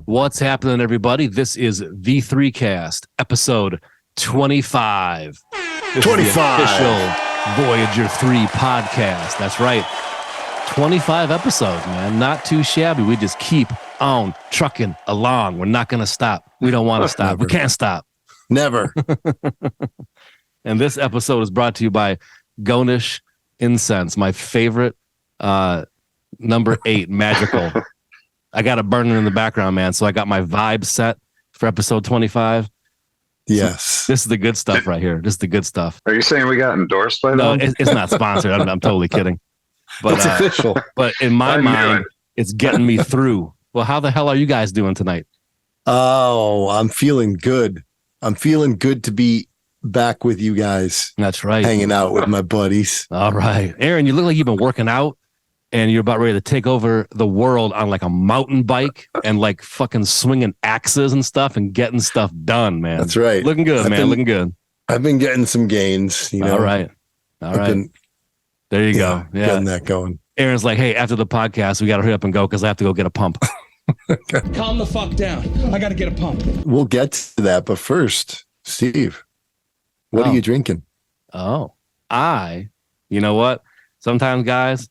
What's happening, everybody? This is V3 Cast, episode 25. This 25. Is the official Voyag3 podcast. That's right. 25 episodes, man. Not too shabby. We just keep on trucking along. We're not going to stop. We don't want to stop. Never. We can't stop. Never. And this episode is brought to you by Gonish Incense, my favorite number 8 magical. I got a burner in the background, man. So I got my vibe set for episode 25. Yes. So this is the good stuff right here. This is the good stuff. Are you saying we got endorsed by them? No, it's not sponsored. I'm totally kidding. But it's official. But in my mind, it's getting me through. Well, how the hell are you guys doing tonight? Oh, I'm feeling good. I'm feeling good to be back with you guys. That's right. Hanging out with my buddies. All right. Aaron, you look like you've been working out. And you're about ready to take over the world on like a mountain bike and like fucking swinging axes and stuff and getting stuff done, man. That's right. Looking good, man. Looking good. I've been getting some gains. You know? All right. There you go. Yeah. Getting that going. Aaron's like, hey, after the podcast, we got to hurry up and go because I have to go get a pump. Calm the fuck down. I got to get a pump. We'll get to that. But first, Steve, what are you drinking? Oh, you know what? Sometimes, guys,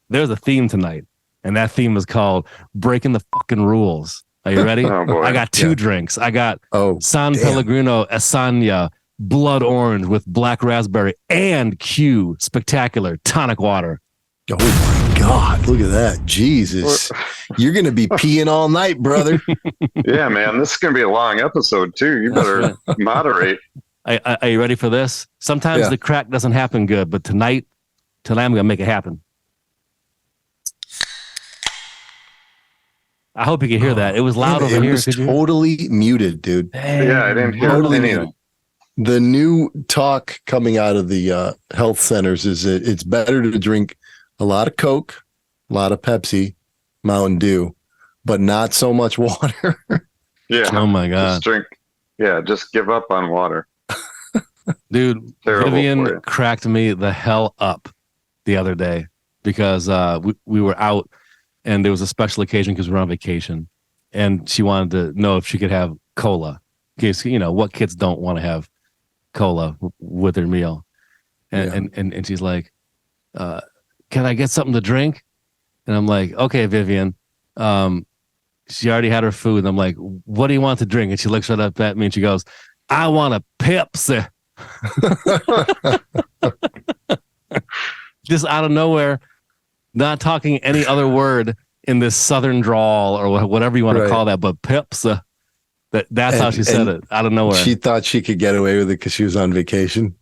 there's a theme tonight, and that theme is called Breaking the Fucking Rules. Are you ready? Oh, boy. I got 2 drinks. I got S.Pellegrino Essenza Blood Orange with black raspberry and Q Spectacular Tonic Water. Oh, my God. Look at that. Jesus. You're going to be peeing all night, brother. Yeah, man. This is going to be a long episode, too. You better moderate. Are you ready for this? Sometimes the crack doesn't happen good, but tonight I'm going to make it happen. I hope you can hear that. It was loud over here. It was totally muted, dude. Yeah, I didn't hear anything. The new talk coming out of the health centers is that it's better to drink a lot of Coke, a lot of Pepsi, Mountain Dew, but not so much water. Yeah. Oh, my God. Just give up on water. Dude, Vivian cracked me the hell up the other day because we were out. And there was a special occasion because we were on vacation. And she wanted to know if she could have cola. Because, you know, what kids don't want to have cola with their meal. And she's like, can I get something to drink? And I'm like, okay, Vivian. She already had her food. And I'm like, what do you want to drink? And she looks right up at me and she goes, I want a Pepsi. Just out of nowhere. Not talking any other word in this southern drawl or whatever you want to call that, but Pips. That's how she said it, out of nowhere. She thought she could get away with it because she was on vacation.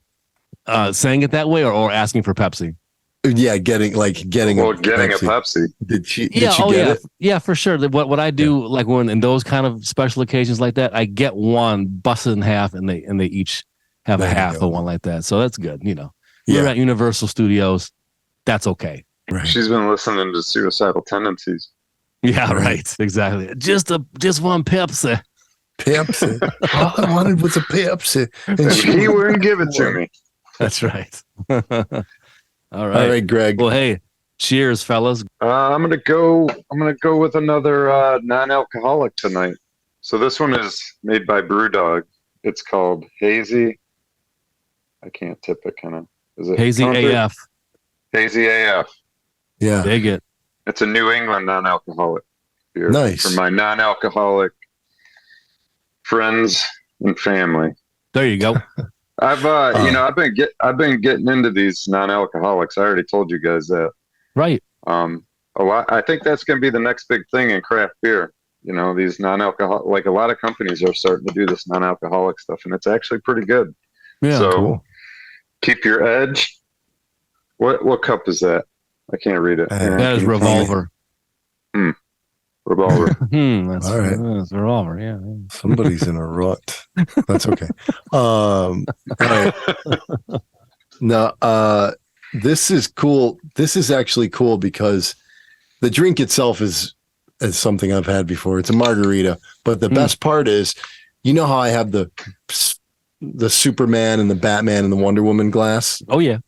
Saying it that way or asking for Pepsi? Yeah, getting a Pepsi. Did she get it? Yeah, for sure. What I do, like when in those kind of special occasions like that, I get one, bust it in half, and they each have a half of one like that. So that's good. You know, we're at Universal Studios. That's okay. Right. She's been listening to Suicidal Tendencies. Yeah, right. Exactly. Just one Pepsi. Pepsi. All I wanted was a Pepsi. And she wouldn't give it to me. That's right. All right. All right, Greg. Well, hey, cheers, fellas. I'm gonna go with another non-alcoholic tonight. So this one is made by Brew Dog. It's called Hazy. I can't tip it, can I? Is it Hazy AF? Hazy AF. Yeah. Dig it. It's a New England non-alcoholic beer. Nice. For my non-alcoholic friends and family. There you go. I've been getting into these non-alcoholics. I already told you guys that. Right. A lot. I think that's going to be the next big thing in craft beer. You know, these non-alcoholic, like a lot of companies are starting to do this non-alcoholic stuff, and it's actually pretty good. Yeah. So cool. Keep your edge. What cup is that? I can't read it. That is Revolver. Revolver. That's all right. That's Revolver. Yeah. Somebody's in a rut. That's okay. All right. No, this is cool. This is actually cool because the drink itself is as something I've had before. It's a margarita, but the best part is, you know how I have the Superman and the Batman and the Wonder Woman glass? Oh yeah.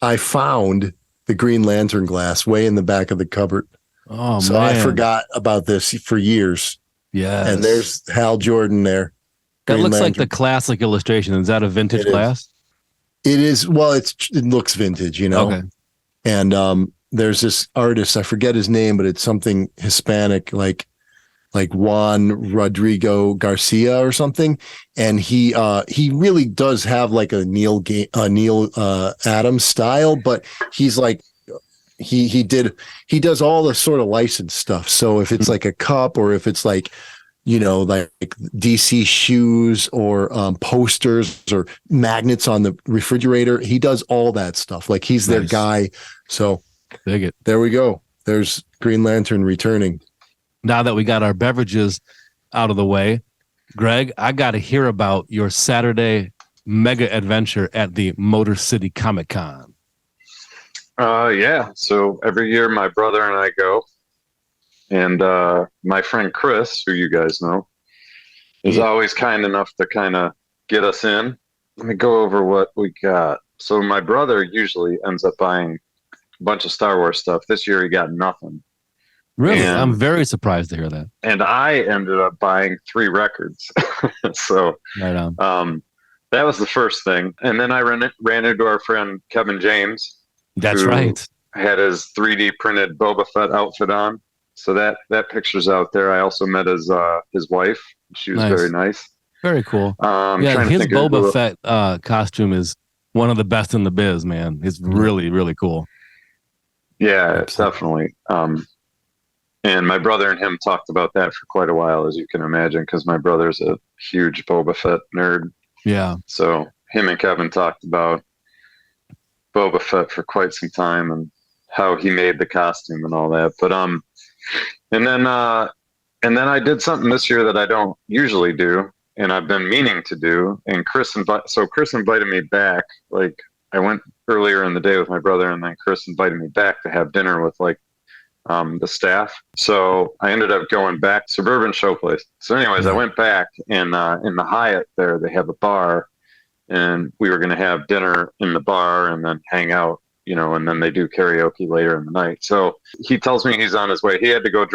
I found the Green Lantern glass way in the back of the cupboard. Oh, so man. I forgot about this for years. Yeah. And there's Hal Jordan there. That Green looks Lantern. like the classic illustration. Is that a vintage glass? It is. Well, it looks vintage, you know? Okay. And there's this artist, I forget his name, but it's something Hispanic, like Juan Rodriguez Garcia or something. And he really does have like a Neil Adams style, but he's like, he does all the sort of licensed stuff. So if it's like a cup, or if it's like, you know, like DC shoes, or posters or magnets on the refrigerator, he does all that stuff. Like he's their guy. So dig it. There we go. There's Green Lantern returning. Now that we got our beverages out of the way, Greg, I got to hear about your Saturday mega adventure at the Motor City Comic Con. Yeah. So every year my brother and I go, and my friend Chris, who you guys know, is always kind enough to kind of get us in. Let me go over what we got. So my brother usually ends up buying a bunch of Star Wars stuff. This year he got nothing. Really? I'm very surprised to hear that. And I ended up buying 3 records. So right on. That was the first thing. And then I ran into our friend Kevin James. That's right. Had his 3D printed Boba Fett outfit on. So that picture's out there. I also met his wife. She was very nice. Very cool. Yeah, his Boba Fett costume is one of the best in the biz, man. It's really, really cool. Yeah, definitely. And my brother and him talked about that for quite a while, as you can imagine, because my brother's a huge Boba Fett nerd. Yeah. So him and Kevin talked about Boba Fett for quite some time and how he made the costume and all that. But and then I did something this year that I don't usually do, and I've been meaning to do. And Chris invited me back. Like, I went earlier in the day with my brother, and then Chris invited me back to have dinner with like the staff. So I ended up going back to Suburban Showplace. So anyways, I went back, and in the Hyatt there, they have a bar, and we were going to have dinner in the bar and then hang out, you know, and then they do karaoke later in the night. So he tells me he's on his way. He had to go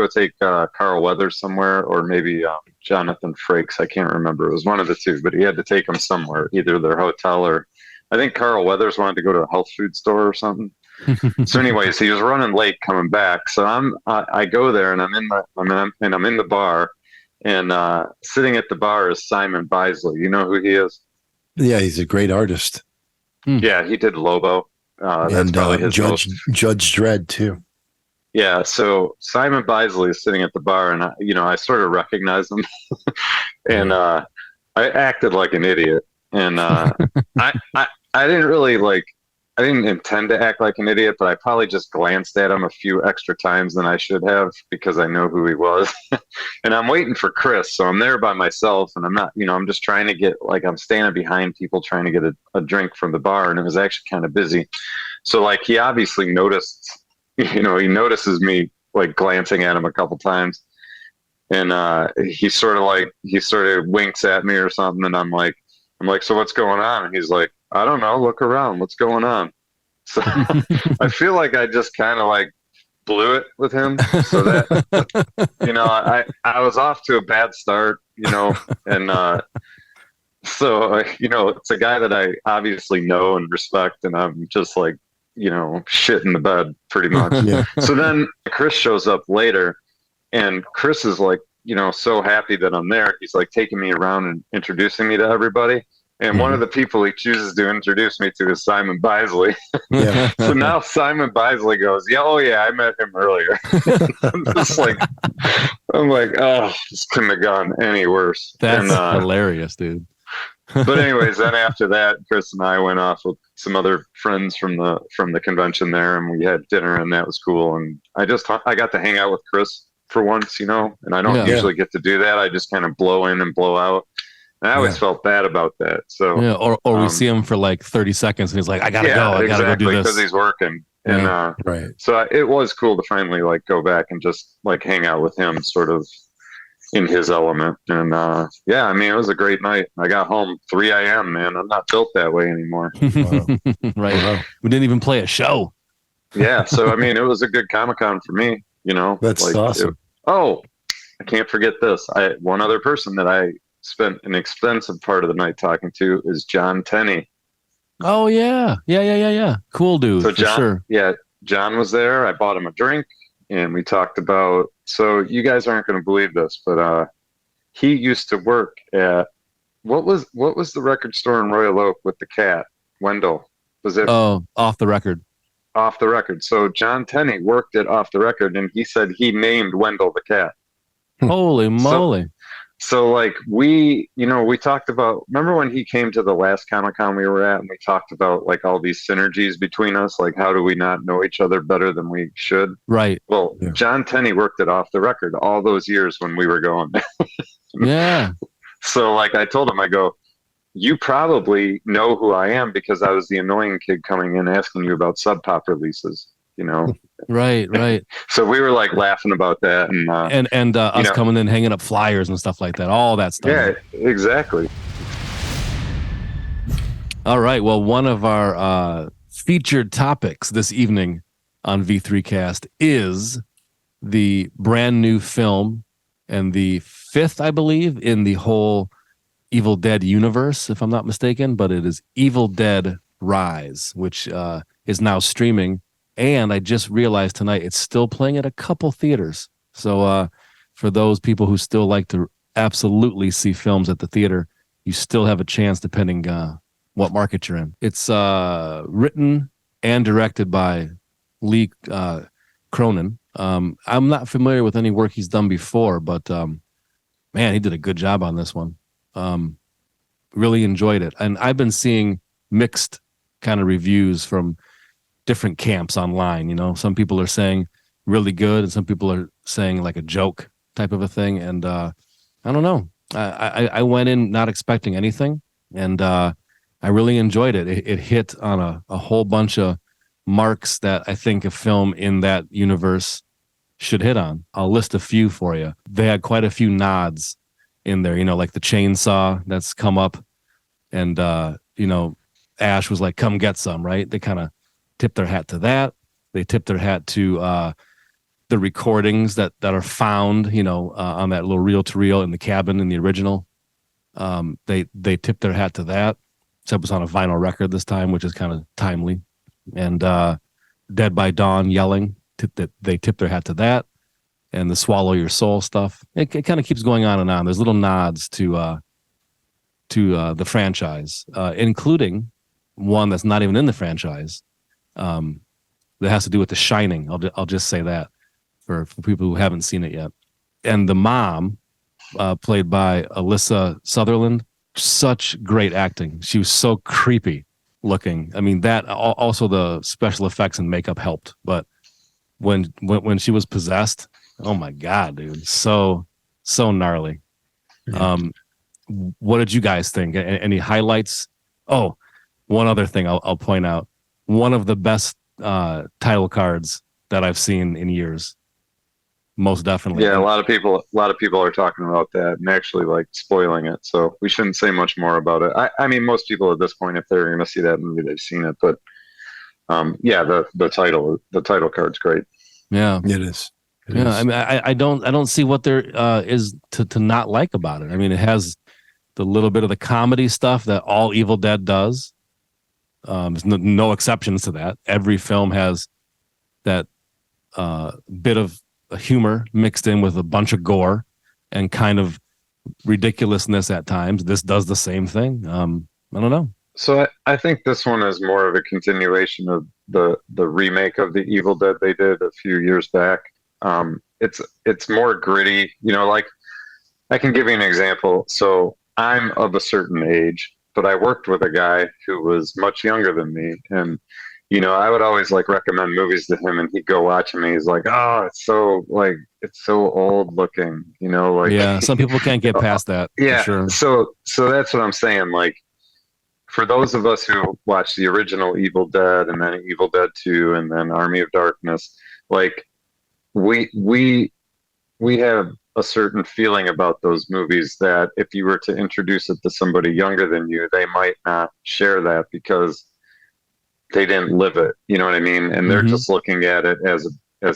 take Carl Weathers somewhere, or maybe Jonathan Frakes. I can't remember. It was one of the two, but he had to take him somewhere, either their hotel, or I think Carl Weathers wanted to go to a health food store or something. So anyways, he was running late coming back. So I go there, and I'm in the bar, and sitting at the bar is Simon Bisley. You know who he is? Yeah, he's a great artist. Yeah, he did Lobo. And Judge Dredd too. Yeah, so Simon Bisley is sitting at the bar, and I sort of recognize him, and I acted like an idiot, and I didn't really I didn't intend to act like an idiot, but I probably just glanced at him a few extra times than I should have, because I know who he was. And I'm waiting for Chris, so I'm there by myself, and I'm not, I'm just trying to get, I'm standing behind people trying to get a drink from the bar, and it was actually kind of busy. So he obviously noticed, he notices me glancing at him a couple times, and he sort of winks at me or something, and I'm like, so what's going on? And he's like, I don't know, look around, what's going on? So I feel like I just kind of blew it with him. So that, I was off to a bad start, and so, it's a guy that I obviously know and respect, and I'm just shit in the bed pretty much. Yeah. So then Chris shows up later, and Chris is so happy that I'm there. He's taking me around and introducing me to everybody. And one of the people he chooses to introduce me to is Simon Bisley. Yeah. So now Simon Bisley goes, I met him earlier. I'm just oh, this couldn't have gone any worse. That's hilarious, dude. But anyways, then after that, Chris and I went off with some other friends from the convention there, and we had dinner, and that was cool. And I got to hang out with Chris for once, and I don't usually get to do that. I just kind of blow in and blow out. And I always felt bad about that. So or we see him for 30 seconds, and he's like, I gotta go do this because he's working. And right. so it was cool to finally like go back and just like hang out with him, sort of in his element. And yeah, I mean, it was a great night. I got home 3 a.m. Man, I'm not built that way anymore. Wow. Right. Wow. We didn't even play a show. Yeah, so I mean, it was a good Comic-Con for me. You know, That's like, awesome. I can't forget this. One other person that I spent an extensive part of the night talking to is John Tenney. Oh yeah. Cool dude. So for John, sure. yeah, John was there. I bought him a drink, and we talked about. So you guys aren't going to believe this, but he used to work at what was the record store in Royal Oak with the cat? Wendell. Was it? Oh, Off the Record. Off the Record. So John Tenney worked at Off the Record, and he said he named Wendell the cat. Holy moly. So like we talked about, remember when he came to the last Comic-Con we were at, and we talked about like all these synergies between us, like how do we not know each other better than we should? Right. Well, yeah. John Tenney worked at Off the Record all those years when we were going. Yeah. So like I told him, I go, you probably know who I am because I was the annoying kid coming in asking you about Sub Pop releases, you know? Right. So we were like laughing about that, and us coming in, hanging up flyers and stuff like that, all that stuff. Yeah, exactly. All right. Well, one of our featured topics this evening on V3Cast is the brand new film and the fifth, I believe, in the whole Evil Dead universe, if I'm not mistaken, but it is Evil Dead Rise, which is now streaming. And I just realized tonight it's still playing at a couple theaters. So for those people who still like to absolutely see films at the theater, you still have a chance depending what market you're in. It's written and directed by Lee Cronin. I'm not familiar with any work he's done before, but man, he did a good job on this one. Really enjoyed it. And I've been seeing mixed kind of reviews from different camps online. You know, some people are saying really good, and some people are saying like a joke type of a thing. And I don't know. I went in not expecting anything, and I really enjoyed it. It hit on a whole bunch of marks that I think a film in that universe should hit on. I'll list a few for you. They had quite a few nods in there, you know, like the chainsaw that's come up, and you know, Ash was like, come get some, right? They kind of tip their hat to that. They tip their hat to the recordings that are found, you know, on that little reel-to-reel in the cabin in the original. They tip their hat to that. Except it was on a vinyl record this time, which is kind of timely. And Dead by Dawn yelling, they tip their hat to that. And the Swallow Your Soul stuff. It kind of keeps going on and on. There's little nods to the franchise, including one that's not even in the franchise. That has to do with The Shining. I'll just say that for people who haven't seen it yet. And the mom, played by Alyssa Sutherland, such great acting. She was so creepy looking. I mean, that also the special effects and makeup helped. But when she was possessed, oh my God, dude, so gnarly. What did you guys think? Any highlights? Oh, one other thing I'll point out. One of the best title cards that I've seen in years. Most definitely. Yeah, a lot of people are talking about that and actually like spoiling it. So we shouldn't say much more about it. I mean, most people at this point, if they're going to see that movie, they've seen it. But yeah, the title card's great. Yeah, it is. I mean, I don't see what there is to not like about it. I mean, it has the little bit of the comedy stuff that all Evil Dead does. There's no exceptions to that. Every film has that bit of humor mixed in with a bunch of gore and kind of ridiculousness at times. This does the same thing. I don't know. So I think this one is more of a continuation of the remake of the Evil Dead they did a few years back. It's more gritty, you know, like I can give you an example. So I'm of a certain age, but I worked with a guy who was much younger than me, and you know, I would always like recommend movies to him, and he'd go watch them. And he's like, "Oh, it's so old looking," you know. Like, yeah, some people can't get past that. Yeah, for sure. So that's what I'm saying. Like, for those of us who watched the original Evil Dead and then Evil Dead 2 and then Army of Darkness, like we have a certain feeling about those movies that if you were to introduce it to somebody younger than you, they might not share that because they didn't live it. You know what I mean? And they're just looking at it as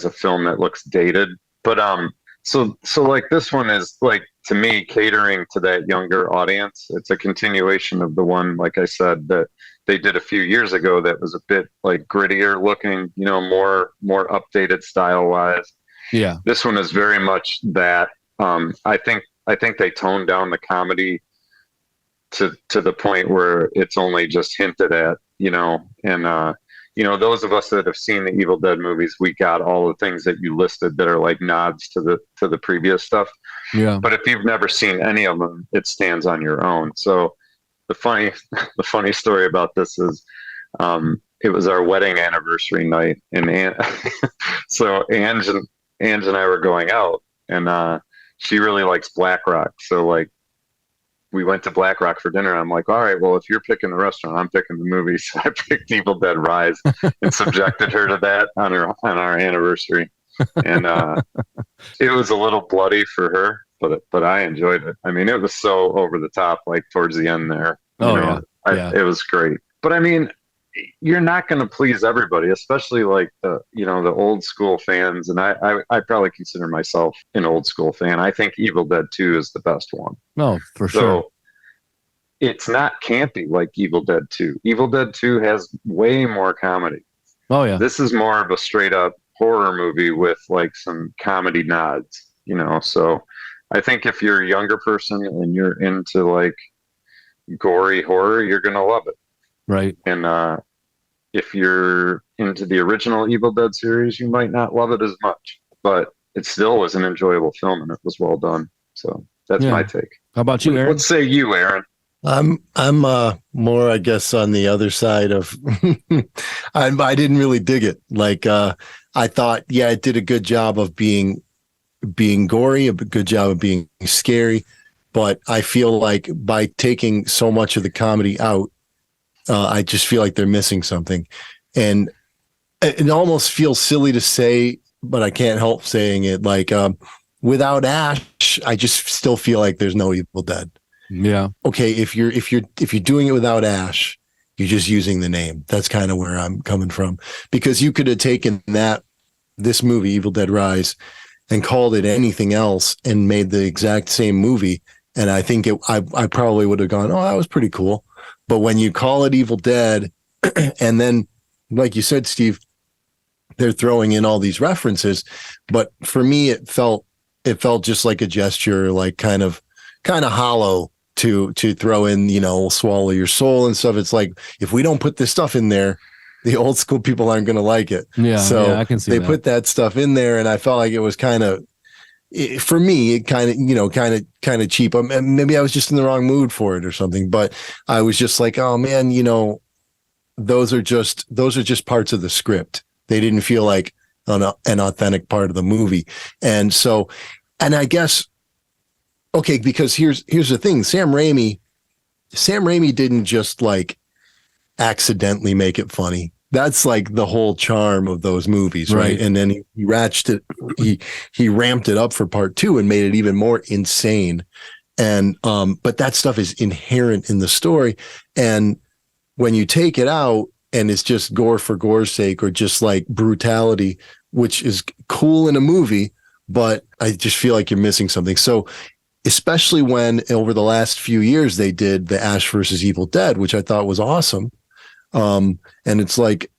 a film that looks dated. But so like this one is like, to me, catering to that younger audience. It's a continuation of the one, like I said, that they did a few years ago that was a bit like grittier looking, you know, more updated style wise. Yeah. This one is very much that. I think they toned down the comedy to the point where it's only just hinted at, you know, and you know, those of us that have seen the Evil Dead movies, we got all the things that you listed that are like nods to the previous stuff. Yeah. But if you've never seen any of them, it stands on your own. So the funny story about this is, it was our wedding anniversary night, and so Ange and I were going out, and she really likes Black Rock, so like we went to Black Rock for dinner. I'm like, all right, well, if you're picking the restaurant, I'm picking the movie. So I picked Evil Dead Rise and subjected her to that on our anniversary. And it was a little bloody for her, but I enjoyed it. I mean, it was so over the top, like towards the end there. It was great. But I mean, you're not going to please everybody, especially like the old school fans. And I probably consider myself an old school fan. I think Evil Dead 2 is the best one. No, for sure. So it's not campy like Evil Dead 2. Evil Dead 2 has way more comedy. Oh yeah. This is more of a straight up horror movie with like some comedy nods, you know? So I think if you're a younger person and you're into like gory horror, you're going to love it. Right. And if you're into the original Evil Dead series, you might not love it as much, but it still was an enjoyable film and it was well done. So that's my take. How about you, Aaron? What say you, Aaron? I'm more, I guess, on the other side of I didn't really dig it. Like I thought, yeah, it did a good job of being gory, a good job of being scary, but I feel like by taking so much of the comedy out, I just feel like they're missing something. And it almost feels silly to say, but I can't help saying it. Like without Ash, I just still feel like there's no Evil Dead. Yeah. Okay, if you're doing it without Ash, you're just using the name. That's kind of where I'm coming from. Because you could have taken this movie, Evil Dead Rise, and called it anything else and made the exact same movie. And I think I probably would have gone, oh, that was pretty cool. But when you call it Evil Dead, and then, like you said, Steve, they're throwing in all these references. But for me, it felt just like a gesture, like kind of hollow to throw in, you know, swallow your soul and stuff. It's like, if we don't put this stuff in there, the old school people aren't going to like it. Yeah. So I can see they that. put that stuff in there, and I felt like it was kind of, for me, it kind of cheap. Maybe I was just in the wrong mood for it or something, but I was just like, oh man, you know, those are just parts of the script. They didn't feel like an authentic part of the movie. And so, and I guess, okay, because here's the thing. Sam Raimi didn't just like accidentally make it funny. That's like the whole charm of those movies, right? And then he ramped it up for part 2 and made it even more insane. And but that stuff is inherent in the story. And when you take it out and it's just gore for gore's sake, or just like brutality, which is cool in a movie, but I just feel like you're missing something. So especially when over the last few years they did the Ash versus Evil Dead, which I thought was awesome. And it's like,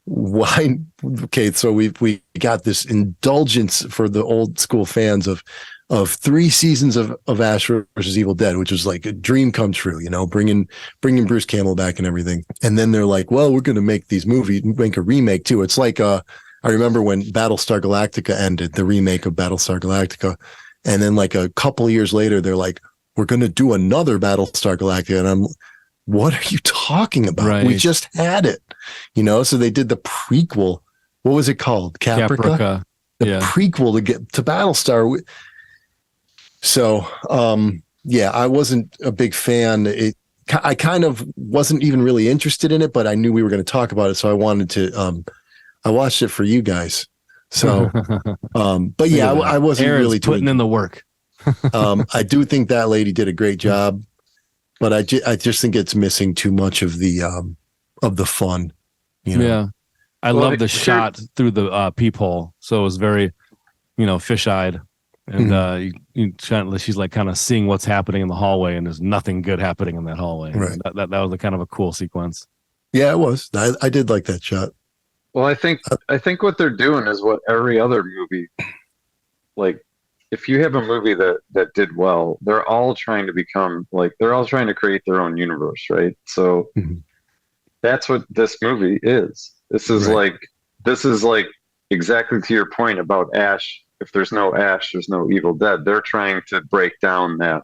why? Okay, so we got this indulgence for the old school fans of 3 seasons of Ash versus Evil Dead, which was like a dream come true, you know, bringing Bruce Campbell back and everything. And then they're like, well, we're going to make a remake too. It's like I remember when Battlestar Galactica ended, the remake of Battlestar Galactica, and then like a couple of years later, they're like, we're going to do another Battlestar Galactica, and I'm, what are you talking about? Right. We just had it, you know? So they did the prequel. What was it called? Caprica? The prequel to get to Battlestar. So, yeah, I wasn't a big fan. I kind of wasn't even really interested in it, but I knew we were going to talk about it, so I wanted to. I watched it for you guys. So, but yeah, I wasn't Aaron's really putting in the work. I do think that lady did a great job, but I just think it's missing too much of the fun. You know? Yeah, I love the shot through the peephole. So it was very, fish-eyed, and she's like kind of seeing what's happening in the hallway, and there's nothing good happening in that hallway. Right. That was a kind of a cool sequence. Yeah, it was. I did like that shot. Well, I think what they're doing is what every other movie, like, if you have a movie that did well, they're all trying to become like, they're all trying to create their own universe, right? So that's what this movie is. This is like exactly to your point about Ash. If there's no Ash, there's no Evil Dead. They're trying to break down that.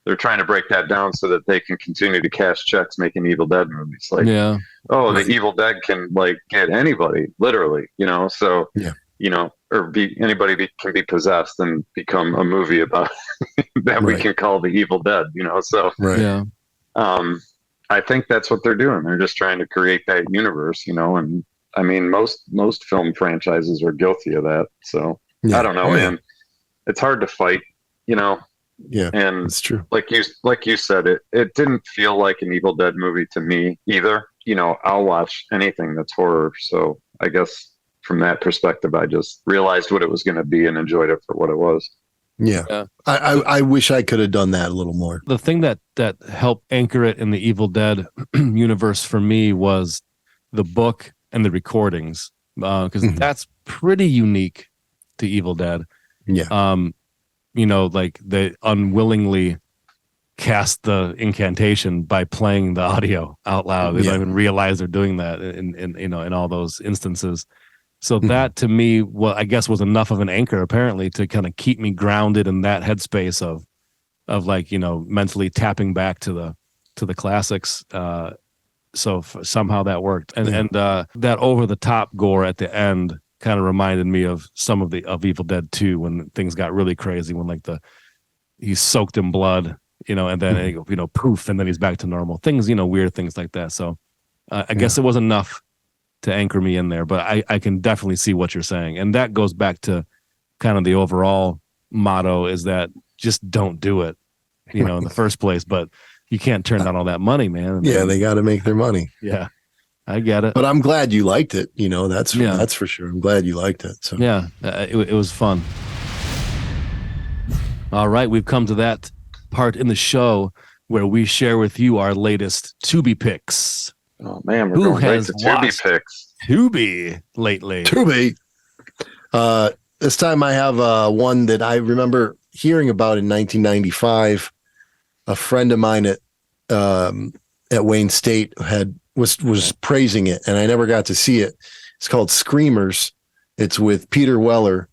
They're trying to break that down so that they can continue to cash checks making Evil Dead movies. Like, the Evil Dead can like get anybody, literally, So or anybody can be possessed and become a movie about that we can call the Evil Dead, So I think that's what they're doing. They're just trying to create that universe, and I mean most film franchises are guilty of that. So I don't know, man. It's hard to fight, Yeah, and it's true. Like you said, it didn't feel like an Evil Dead movie to me either. I'll watch anything that's horror. So I guess from that perspective, I just realized what it was going to be and enjoyed it for what it was. Yeah. I wish I could have done that a little more. The thing that helped anchor it in the Evil Dead universe for me was the book and the recordings, because that's pretty unique to Evil Dead. Yeah. Like they unwillingly cast the incantation by playing the audio out loud. They don't even realize they're doing that in all those instances. So that to me, I guess was enough of an anchor apparently to kind of keep me grounded in that headspace of like, mentally tapping back to the classics. So somehow that worked. And that over the top gore at the end kind of reminded me of some of Evil Dead 2 when things got really crazy, when like he's soaked in blood, and then poof, and then he's back to normal things, weird things like that. So I guess it was enough to anchor me in there, but I can definitely see what you're saying. And that goes back to kind of the overall motto is that just don't do it, in the first place, but you can't turn down all that money, man. Yeah. They got to make their money. Yeah. I get it. But I'm glad you liked it. That's for sure. I'm glad you liked it. So yeah, it was fun. All right. We've come to that part in the show where we share with you our latest Tubi picks. Oh man, we're going right to Tubi picks. Tubi lately. Tubi. This time I have one that I remember hearing about in 1995. A friend of mine at Wayne State was praising it, and I never got to see it. It's called Screamers. It's with Peter Weller,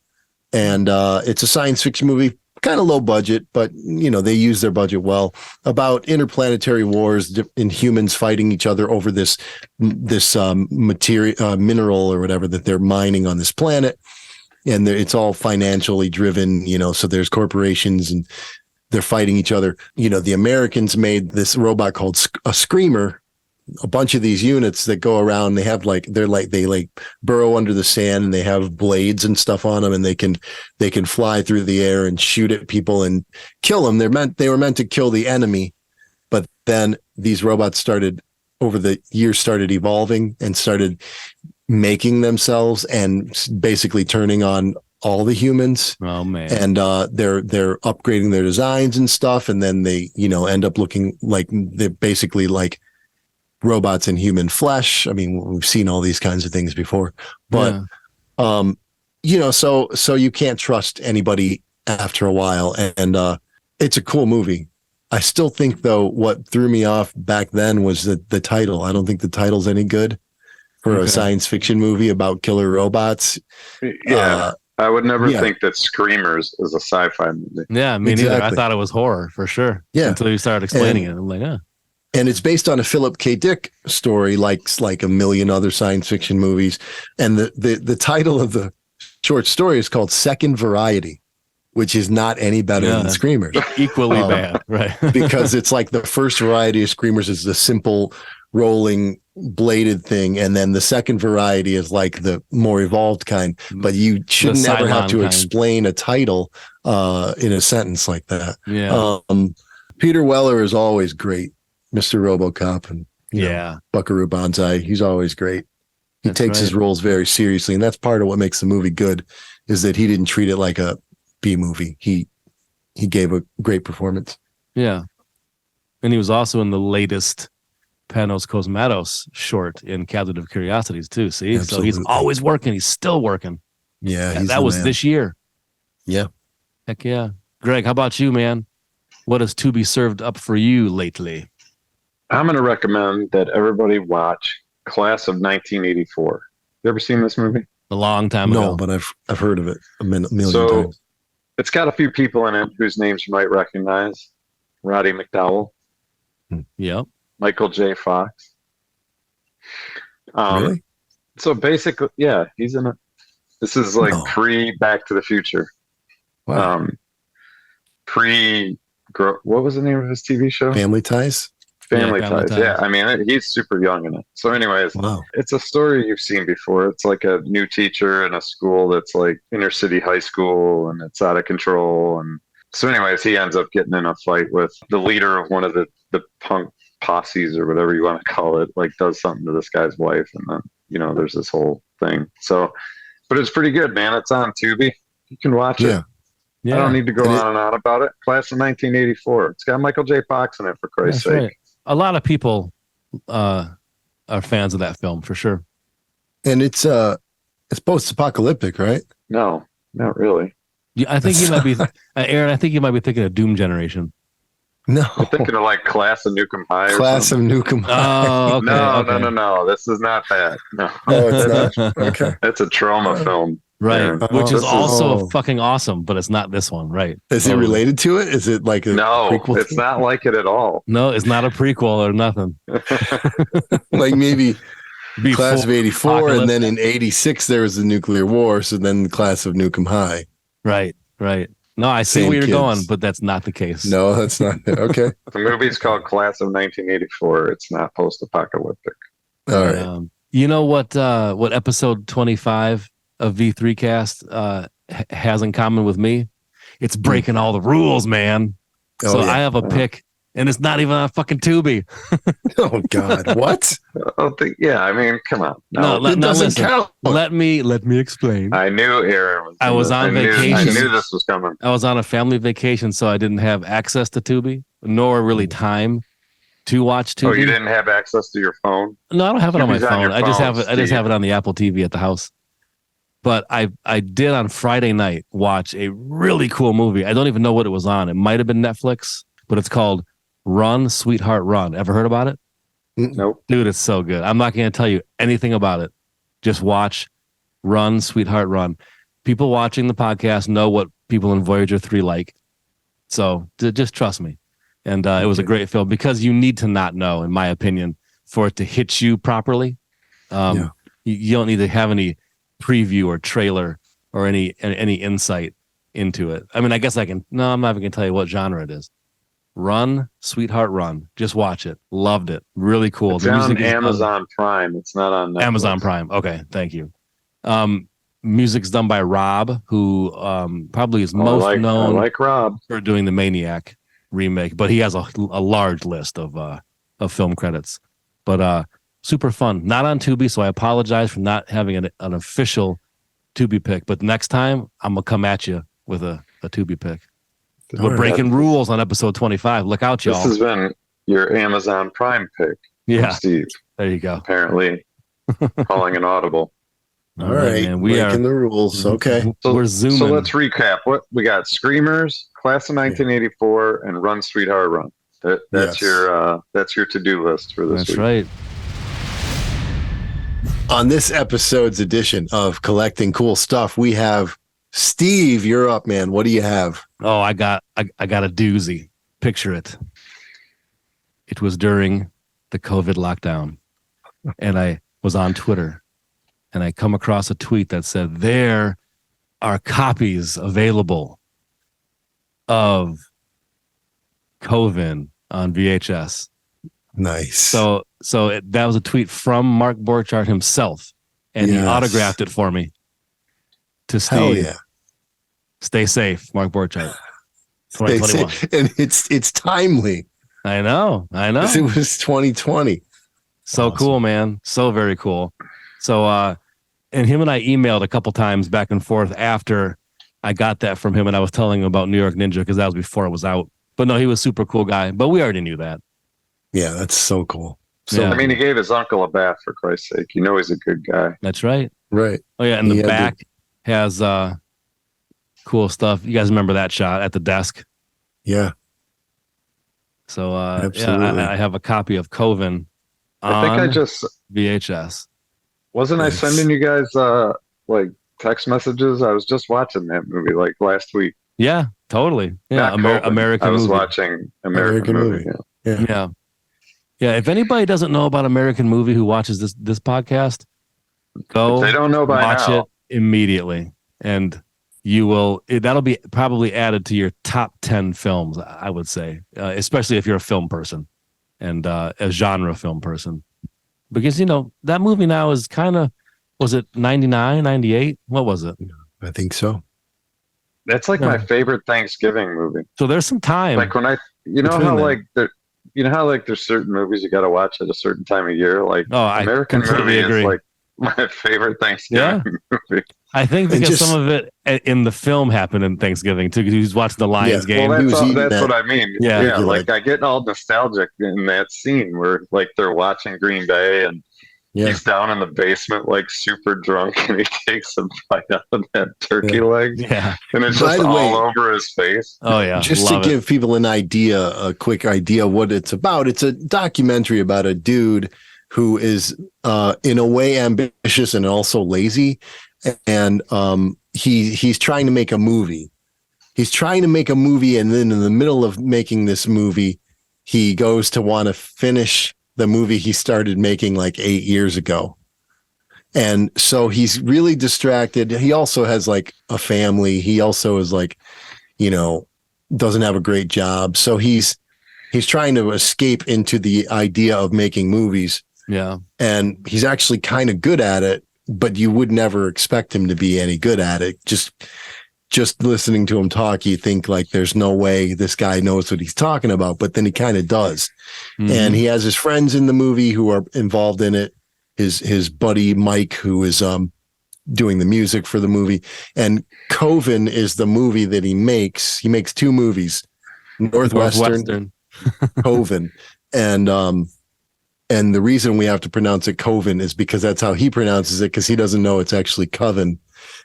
and it's a science fiction movie, kind of low budget, but they use their budget well, about interplanetary wars and humans fighting each other over this material mineral or whatever that they're mining on this planet, and it's all financially driven, so there's corporations and they're fighting each other. The Americans made this robot called a Screamer, a bunch of these units that go around. They have they burrow under the sand, and they have blades and stuff on them, and they can fly through the air and shoot at people and kill them. They were meant to kill the enemy, but then these robots started evolving and started making themselves and basically turning on all the humans. Oh man. And they're upgrading their designs and stuff, and then they end up looking like they're basically like robots in human flesh. I mean, we've seen all these kinds of things before, but so you can't trust anybody after a while, and it's a cool movie. I still think though what threw me off back then was the title. I don't think the title's any good for a science fiction movie about killer robots. I would never think that Screamers is a sci-fi movie. Yeah, me neither. I thought it was horror for sure. Yeah, until you started explaining it. I'm like, And it's based on a Philip K. Dick story, like a million other science fiction movies. And the title of the short story is called Second Variety. which is not any better than Screamers. Equally bad, right? Because it's like the first variety of Screamers is the simple rolling bladed thing, and then the second variety is like the more evolved kind. But you should never have to explain a title in a sentence like that. Yeah. Peter Weller is always great, Mr. RoboCop, and Buckaroo Banzai. He's always great. He takes his roles very seriously, and that's part of what makes the movie good. Is that he didn't treat it like a B movie. He gave a great performance. Yeah, and he was also in the latest Panos Cosmatos short in Cabinet of Curiosities too. See, so he's always working. He's still working. Yeah, that was this year. Yeah, heck yeah. Greg, how about you, man? What has Tubi served up for you lately? I'm going to recommend that everybody watch Class of 1984. You ever seen this movie? A long time ago. No, but I've heard of it a million times. It's got a few people in it whose names you might recognize. Roddy McDowell. Yep. Michael J. Fox. Really? So basically, yeah, he's in it. This is like pre Back to the Future. Wow. What was the name of his TV show? Family Ties? Family Ties. Yeah, I mean, he's super young in it. So anyways, it's a story you've seen before. It's like a new teacher in a school that's like inner city high school, and it's out of control. And so anyways, he ends up getting in a fight with the leader of one of the punk posses or whatever you want to call it, like does something to this guy's wife. And then, there's this whole thing. So, but it's pretty good, man. It's on Tubi. You can watch it. Yeah. I don't need to go on and on about it. Class of 1984. It's got Michael J. Fox in it, for Christ's sake. Right. A lot of people are fans of that film, for sure. And it's post-apocalyptic, right? No, not really. Yeah, I think you might be, Aaron. I think you might be thinking of Doom Generation. No, I'm thinking of like Class of Nukem High. Class of Nukem High. Oh, okay. No. This is not that. No, it's not. Okay, it's a trauma film. Right, which is also fucking awesome, but it's not this one, right? Is it related to it? Is it like a prequel? It's not like it at all. No, it's not a prequel or nothing. Like maybe Before Class of 84, and then in 86 there was the nuclear war, so then the Class of Nukem High. Right. No, I see where you're going, but that's not the case. No, that's not it. Okay. The movie's called Class of 1984. It's not post-apocalyptic. All right. You know what episode 25 of V3 Cast has in common with me? It's breaking all the rules, man. I have a pick, and it's not even on fucking Tubi. Oh God, what? I mean, come on. No, it doesn't listen. count. Let me explain. I knew Aaron was. I was on vacation. I knew this was coming. I was on a family vacation, so I didn't have access to Tubi, nor really time to watch Tubi. Oh, you didn't have access to your phone? No, I don't have it on my Tubi's phone. I just have it. I just Steve. have it on the Apple TV at the house. But I did on Friday night watch a really cool movie. I don't even know what it was on. It might have been Netflix, but it's called Run, Sweetheart, Run. Ever heard about it? Nope. Dude, it's so good. I'm not going to tell you anything about it. Just watch Run, Sweetheart, Run. People watching the podcast know what people in Voyager 3 like. So just trust me. And it was a great film because you need to not know, in my opinion, for it to hit you properly. You don't need to have any preview or trailer or any insight into it. I mean, I guess I'm not even going to tell you what genre it is. Run, Sweetheart, Run. Just watch it. Loved it. Really cool. It's on Amazon Prime. It's not on Netflix. Amazon Prime. Okay, thank you. Music's done by Rob, who probably is most known I like Rob for doing the Maniac remake, but he has a large list of film credits. But super fun. Not on Tubi, so I apologize for not having an official Tubi pick. But next time, I'm going to come at you with a Tubi pick. We're breaking rules on episode 25. Look out, y'all. This has been your Amazon Prime pick. Yeah. Steve. There you go. Apparently calling an audible. All right. Man. We breaking the rules. Okay. We're zooming. So let's recap. What we got: Screamers, Class of 1984, and Run, Sweetheart, Run. That's your to-do list for this week. That's right. On this episode's edition of Collecting Cool Stuff, we have Steve. You're up, man. What do you have? Oh, I got a doozy. Picture it. It was during the COVID lockdown, and I was on Twitter, and I come across a tweet that said there are copies available of Coven on VHS. Nice. So that was a tweet from Mark Borchardt himself, and he autographed it for me. To Steve. Hell yeah. Stay safe, Mark Borchardt. Stay 2021. safe. And it's timely. I know. It was 2020. So awesome. Cool, man. So very cool. So and him and I emailed a couple times back and forth after I got that from him, and I was telling him about New York Ninja because that was before it was out. But no, he was a super cool guy. But we already knew that. Yeah, that's so cool. So yeah. I mean, he gave his uncle a bath, for Christ's sake. You know he's a good guy. That's right. Right. Oh yeah, and the back has cool stuff. You guys remember that shot at the desk? Yeah. So absolutely. I have a copy of Coven. I think I just VHS. Wasn't I sending you guys like text messages? I was just watching that movie like last week. Yeah, totally. Yeah, American. I was movie. Watching American movie. Yeah. If anybody doesn't know about American Movie who watches this podcast, go. If they don't know by watch now. It immediately, and you will. That'll be probably added to your top 10 films. I would say, especially if you're a film person and a genre film person, because that movie now is kind of. Was it 99, 98? What was it? I think so. That's like my favorite Thanksgiving movie. So there's some time. Like when how there's certain movies you got to watch at a certain time of year. Like American Movie is like my favorite Thanksgiving movie. I think because some of it in the film happened in Thanksgiving too. Because he was watching the Lions game. Well, that's what I mean. Yeah, like I get all nostalgic in that scene where like they're watching Green Bay and. Yeah. He's down in the basement, like super drunk, and he takes a bite out of that turkey leg. Yeah. And it's just all over his face. Oh, yeah. Just to give people a quick idea what it's about. It's a documentary about a dude who is, in a way, ambitious and also lazy. And he's trying to make a movie. He's trying to make a movie, and then in the middle of making this movie, he goes to want to finish the movie he started making like 8 years ago. And so he's really distracted. He also has like a family. He also is like, doesn't have a great job. So he's trying to escape into the idea of making movies. Yeah. And he's actually kind of good at it, but you would never expect him to be any good at it. Just listening to him talk, you think like there's no way this guy knows what he's talking about, but then he kind of does. Mm-hmm. And he has his friends in the movie who are involved in it. His buddy Mike, who is doing the music for the movie. And Coven is the movie that he makes. He makes two movies, Northwestern. Coven. And the reason we have to pronounce it Coven is because that's how he pronounces it, because he doesn't know it's actually Coven.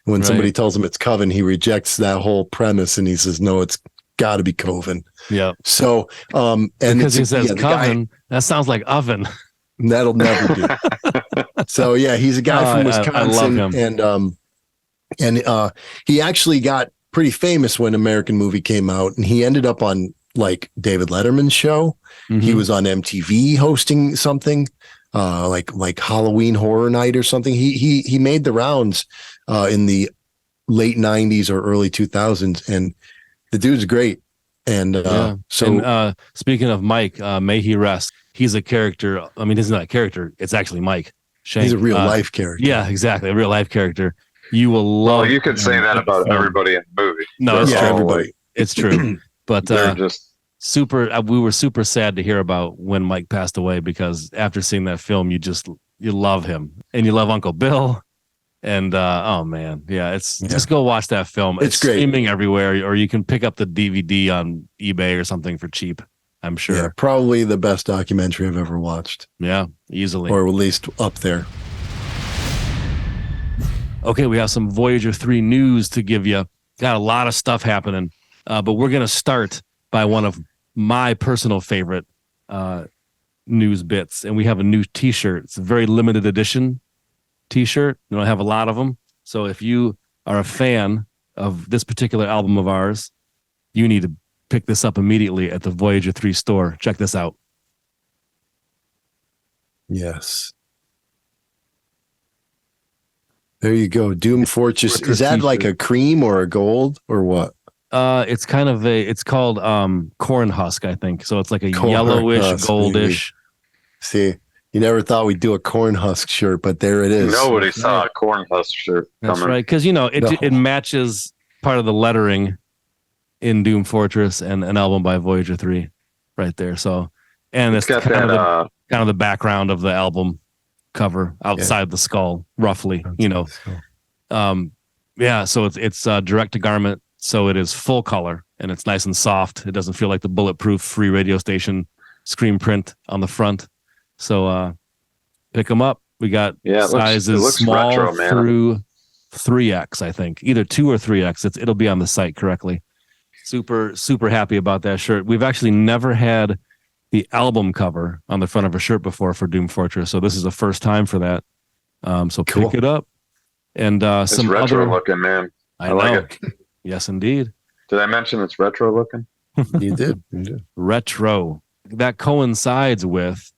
When somebody tells him it's Coven, he rejects that whole premise and he says, no, it's got to be Coven. Yeah. So, and because he says Coven, that sounds like oven. That'll never do. So yeah, he's a guy from Wisconsin, I love him. And he actually got pretty famous when American Movie came out, and he ended up on like David Letterman's show. Mm-hmm. He was on MTV hosting something, like Halloween Horror Night or something. He made the rounds in the late 90s or early 2000s, and the dude's great. And speaking of Mike, may he rest. He's a character. I mean, he's not a character. It's actually Mike Shank. He's a real life character. Yeah, exactly. A real life character. You will love. Well, you could say that about everybody in the movie. No, it's true. Everybody. It's true. But they're just super. We were super sad to hear about when Mike passed away, because after seeing that film, you love him and you love Uncle Bill. And oh man, just go watch that film. It's great. Streaming everywhere, or you can pick up the DVD on eBay or something for cheap. I'm sure. Yeah, probably the best documentary I've ever watched. Yeah, easily, or at least up there. Okay, we have some Voyager 3 news to give you. Got a lot of stuff happening, but we're gonna start by one of my personal favorite news bits, and we have a new T-shirt. It's a very limited edition T-shirt. We don't have a lot of them. So if you are a fan of this particular album of ours, you need to pick this up immediately at the Voyag3r Store. Check this out. Yes. There you go. Doom Fortress. Is that like a cream or a gold or what? It's kind of it's called corn husk, I think. So it's like a Corn yellowish, husk, goldish. See, you never thought we'd do a corn husk shirt, but there it is. Nobody saw a corn husk shirt That's coming. right, because No. it matches part of the lettering in Doom Fortress and an album by Voyag3r right there. So, and it's got kind that, of kind of the background of the album cover outside the skull, roughly. Yeah. So it's direct to garment, so it is full color and it's nice and soft. It doesn't feel like the bulletproof free radio station screen print on the front. So pick them up. We got sizes it looks small retro, man. through 3X, I think, either 2 or 3X. It'll be on the site correctly. Super, super happy about that shirt. We've actually never had the album cover on the front of a shirt before for Doom Fortress, so this is the first time for that. So Cool. pick it up. And It's some retro other looking, man. I like know. it. Yes, indeed. Did I mention it's retro looking? You did. You did. Retro. That coincides with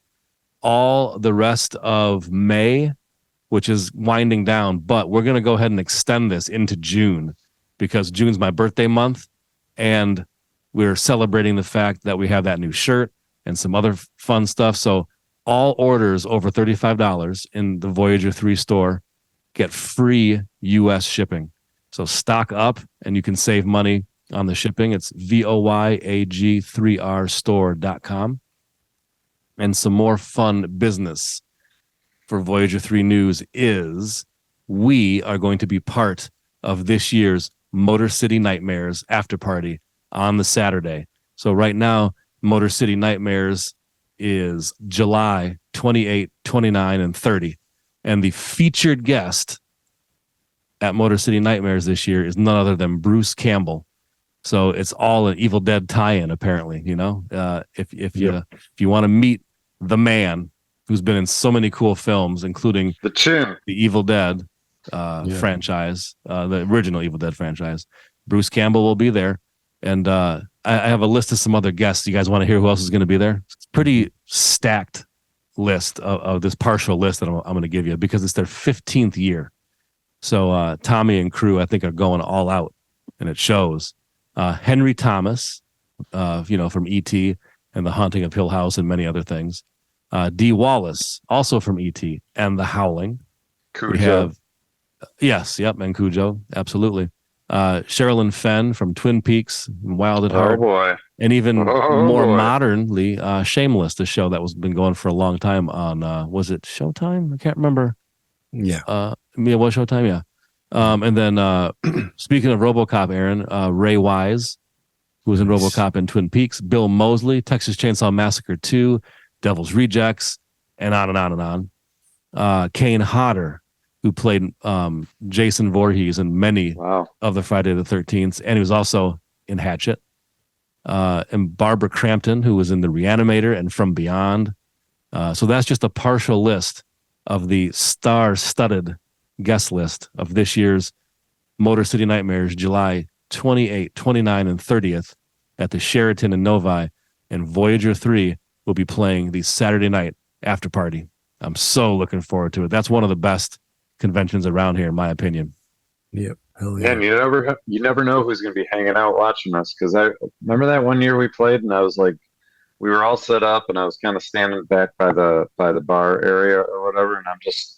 all the rest of May, which is winding down, but we're going to go ahead and extend this into June because June's my birthday month, and we're celebrating the fact that we have that new shirt and some other fun stuff. So all orders over $35 in the Voyag3r store get free U.S. shipping. So stock up and you can save money on the shipping. It's voyag3rstore.com. And some more fun business for Voyag3r News is we are going to be part of this year's Motor City Nightmares after party on the Saturday. So right now, Motor City Nightmares is July 28, 29, and 30. And the featured guest at Motor City Nightmares this year is none other than Bruce Campbell. So it's all an Evil Dead tie-in, apparently. If you want to meet the man who's been in so many cool films, including the Evil Dead franchise, the original Evil Dead franchise, Bruce Campbell will be there. And I have a list of some other guests. You guys want to hear who else is going to be there? It's a pretty stacked list of this partial list that I'm going to give you because it's their 15th year. So Tommy and crew, I think, are going all out, and it shows. Henry Thomas, from E.T. and The Haunting of Hill House and many other things. Dee Wallace, also from E.T. and The Howling. Cujo. We have, and Cujo, absolutely. Sherilyn Fenn from Twin Peaks, Wild at Heart. Oh boy. And even more modernly, Shameless, the show that was been going for a long time on, was it Showtime? I can't remember. Yeah. It was Showtime, yeah. And then speaking of RoboCop, Aaron, Ray Wise, who was in RoboCop and Twin Peaks, Bill Moseley, Texas Chainsaw Massacre 2, Devil's Rejects, and on and on and on. Kane Hodder, who played Jason Voorhees in many of the Friday the 13th, and he was also in Hatchet. And Barbara Crampton, who was in The Reanimator and From Beyond. So that's just a partial list of the star-studded guest list of this year's Motor City Nightmares, July 28, 29, and 30th at the Sheraton in Novi. And Voyag3r will be playing the Saturday night after party. I'm so looking forward to it. That's one of the best conventions around here, in my opinion. Yep. Hell yeah. And you never know who's going to be hanging out watching us. Because I remember that one year we played, and I was like, we were all set up, and I was kind of standing back by the bar area or whatever, and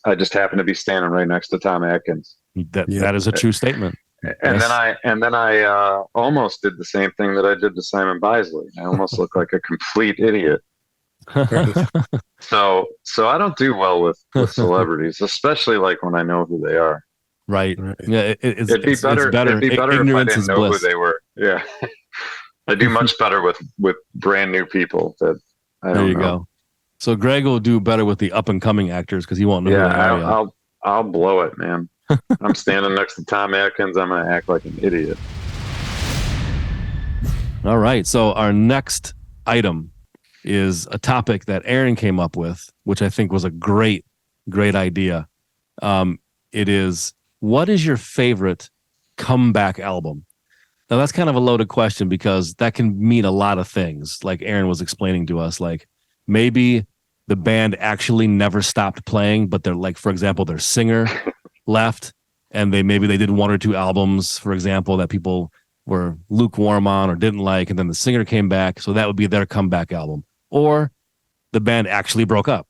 I just happened to be standing right next to Tom Atkins. That is a true statement. And then I almost did the same thing that I did to Simon Bisley. I almost looked like a complete idiot. So I don't do well with celebrities, especially like when I know who they are. Right. Yeah. It'd be better if I didn't know who they were. Yeah. I do much better with brand new people that I don't know. There you go. So Greg will do better with the up and coming actors because he won't know who they are. I'll blow it, man. I'm standing next to Tom Atkins. I'm going to act like an idiot. All right. So our next item is a topic that Aaron came up with, which I think was a great idea. It is, what is your favorite comeback album? Now, that's kind of a loaded question because that can mean a lot of things. Like Aaron was explaining to us, like maybe the band actually never stopped playing, but they're like, for example, their singer left and maybe they did 1 or 2 albums, for example, that people were lukewarm on or didn't like, and then the singer came back, so that would be their comeback album. Or the band actually broke up,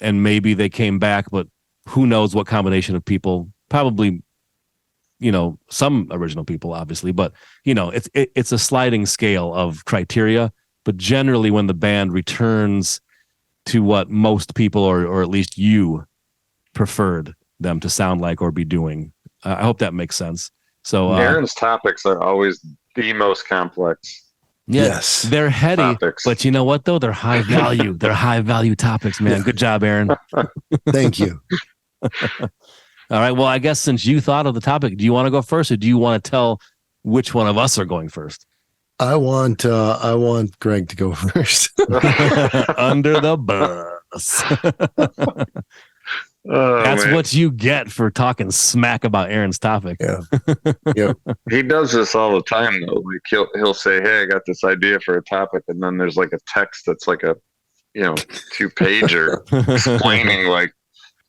and maybe they came back, but who knows what combination of people, probably, some original people, obviously, but, it's a sliding scale of criteria. But generally, when the band returns to what most people, or at least you, preferred them to sound like or be doing, I hope that makes sense. So Aaron's topics are always the most complex. Yes, they're heady, topics. But you know what, though? They're high value. They're high value topics, man. Good job, Aaron. Thank you. All right. Well, I guess since you thought of the topic, do you want to go first, or do you want to tell which one of us are going first? I want Greg to go first. Under the bus. That's man. what you get for talking smack about Aaron's topic. Yeah. Yep. He does this all the time though. Like he'll say, "Hey, I got this idea for a topic," and then there's like a text that's like a 2-pager explaining like,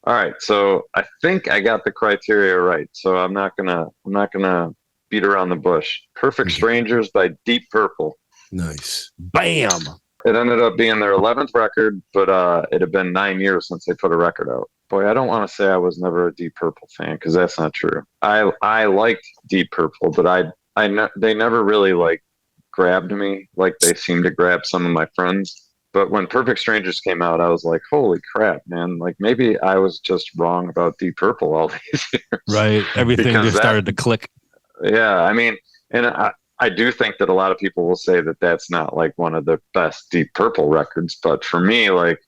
all right, so I think I got the criteria right. So I'm not gonna beat around the bush. Perfect Strangers by Deep Purple. Nice. Bam. It ended up being their 11th record, but it had been 9 years since they put a record out. Boy, I don't want to say I was never a Deep Purple fan, because that's not true. I liked Deep Purple, but they never really like grabbed me like they seemed to grab some of my friends. But when Perfect Strangers came out, I was like, holy crap, man. Like maybe I was just wrong about Deep Purple all these years. Right. Everything Because just started to click. Yeah, I mean, and I do think that a lot of people will say that that's not like one of the best Deep Purple records. But for me, like,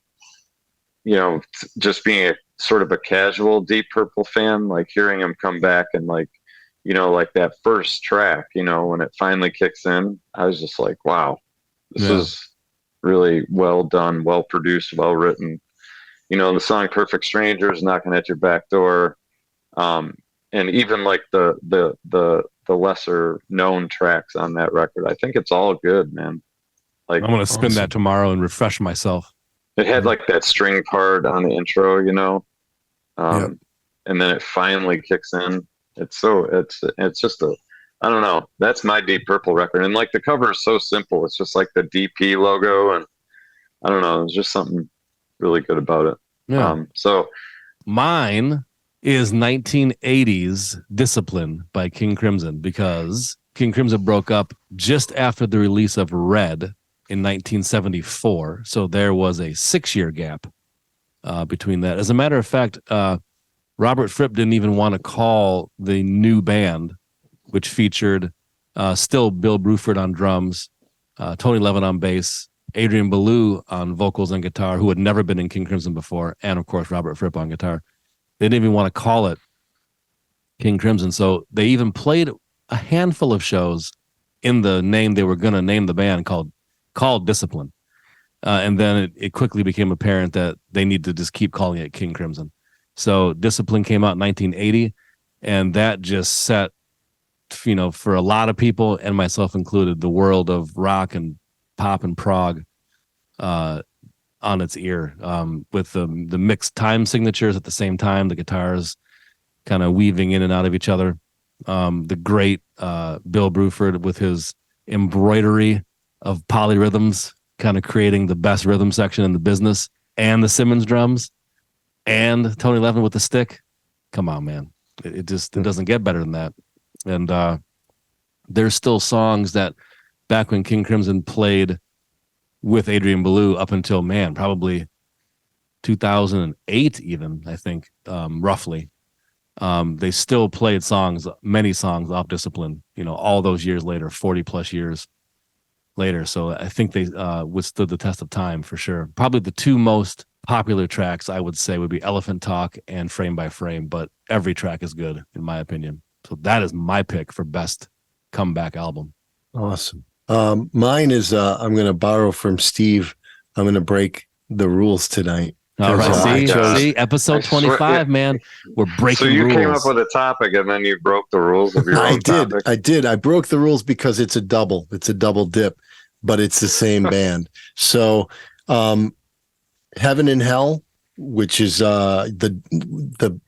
just being a sort of a casual Deep Purple fan, like hearing him come back and like that first track, when it finally kicks in, I was just like, wow, this is really well done, well produced, well written. The song Perfect Strangers, Knocking at Your Back Door, and even like the lesser known tracks on that record, I think it's all good, man. Like I'm gonna spin that tomorrow and refresh myself. It had like that string part on the intro, and then it finally kicks in. It's just I don't know. That's my Deep Purple record, and like the cover is so simple. It's just like the DP logo, and I don't know. There's just something really good about it. Yeah. So mine is 1980s Discipline by King Crimson, because King Crimson broke up just after the release of Red in 1974. So there was a 6-year gap between that. As a matter of fact, Robert Fripp didn't even want to call the new band, which featured still Bill Bruford on drums, Tony Levin on bass, Adrian Belew on vocals and guitar, who had never been in King Crimson before, and of course Robert Fripp on guitar. They didn't even want to call it King Crimson. So they even played a handful of shows in the name they were going to name the band, called Discipline. And then it quickly became apparent that they need to just keep calling it King Crimson. So Discipline came out in 1980, and that just set, for a lot of people, and myself included, the world of rock and pop and prog on its ear, with the mixed time signatures at the same time, the guitars kind of weaving in and out of each other. The great Bill Bruford with his embroidery of polyrhythms, kind of creating the best rhythm section in the business, and the Simmons drums, and Tony Levin with the stick. Come on, man. It doesn't get better than that. And there's still songs that back when King Crimson played with Adrian Belew up until, probably 2008 even, I think, roughly. They still played many songs off Discipline, all those years later, 40 plus years later. So I think they withstood the test of time for sure. Probably the two most popular tracks, I would say, would be Elephant Talk and Frame by Frame, but every track is good in my opinion. So that is my pick for best comeback album. Awesome. Mine is I'm going to borrow from Steve. I'm going to break the rules tonight. All right, see, episode 25, man. We're breaking rules. So you came up with a topic and then you broke the rules of your own topic. I did. I broke the rules because it's a double. It's a double dip, but it's the same band. So Heaven and Hell, which is the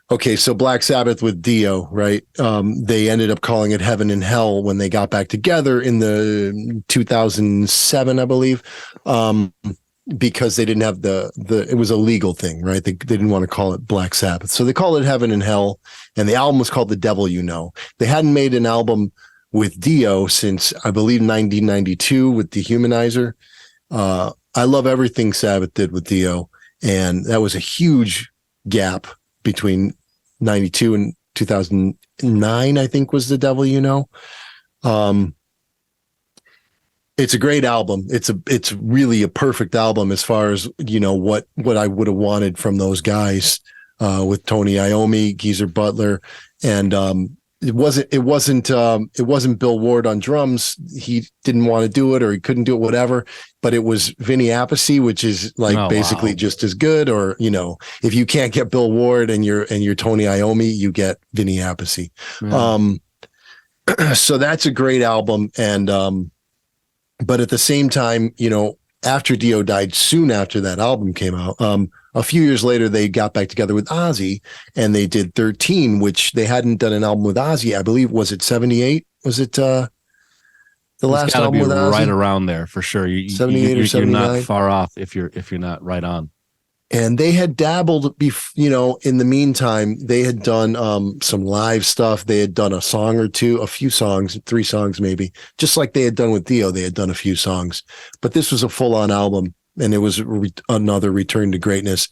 Okay, so Black Sabbath with Dio, right? They ended up calling it Heaven and Hell when they got back together in the 2007, I believe, because they didn't have it was a legal thing, right? They didn't want to call it Black Sabbath. So they called it Heaven and Hell, and the album was called The Devil You Know. They hadn't made an album with Dio since, I believe, 1992 with Dehumanizer. I love everything Sabbath did with Dio, and that was a huge gap between 92 and 2009, I think, was The Devil You Know. It's a great album. It's really a perfect album as far as, what I would have wanted from those guys, with Tony Iommi, Geezer Butler, and it wasn't Bill Ward on drums. He didn't want to do it, or he couldn't do it, whatever. But it was Vinny Appice, which is basically just as good. Or, if you can't get Bill Ward and you're Tony Iommi, you get Vinny Appice. Yeah. So that's a great album. And but at the same time, after Dio died, soon after that album came out, a few years later, they got back together with Ozzy, and they did 13, which they hadn't done an album with Ozzy. I believe, was it 78? Was it the last album with Ozzy? Right around there for sure. 78 or 79. You're not far off if you're not right on. And they had dabbled, in the meantime, they had done some live stuff. They had done a song or two, a few songs, 3 songs maybe, just like they had done with Dio. They had done a few songs, but this was a full-on album. And it was another return to greatness.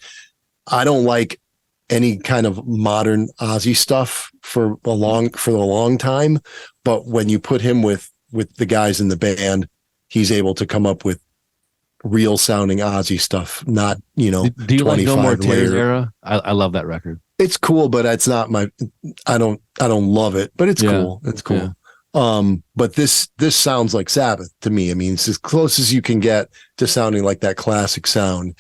I don't like any kind of modern Ozzy stuff for a long time, but when you put him with the guys in the band, he's able to come up with real sounding Ozzy stuff. Not do you like No More Tears era? I love that record. It's cool, but it's not my. I don't love it, but it's cool. It's cool. Yeah. But this sounds like Sabbath to me. I mean, it's as close as you can get to sounding like that classic sound.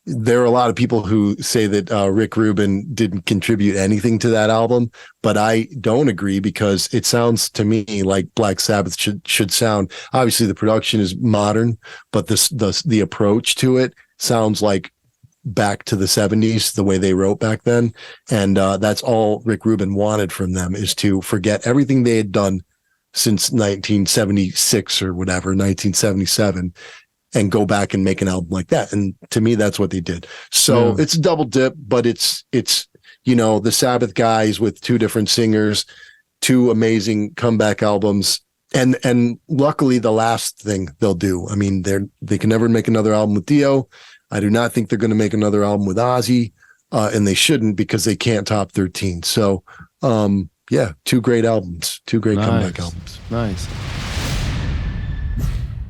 There are a lot of people who say that Rick Rubin didn't contribute anything to that album, but I don't agree, because it sounds to me like Black Sabbath should sound. Obviously, the production is modern, but the approach to it sounds like back to the 70s, the way they wrote back then. And that's all Rick Rubin wanted from them, is to forget everything they had done since 1976 or whatever, 1977, and go back and make an album like that. And to me, that's what they did. So It's a double dip, but it's the Sabbath guys with 2 different singers, 2 amazing comeback albums. And luckily the last thing they'll do, I mean, they can never make another album with Dio. I do not think they're going to make another album with Ozzy, and they shouldn't, because they can't top 13. So, 2 great albums, 2 great comeback albums. Nice.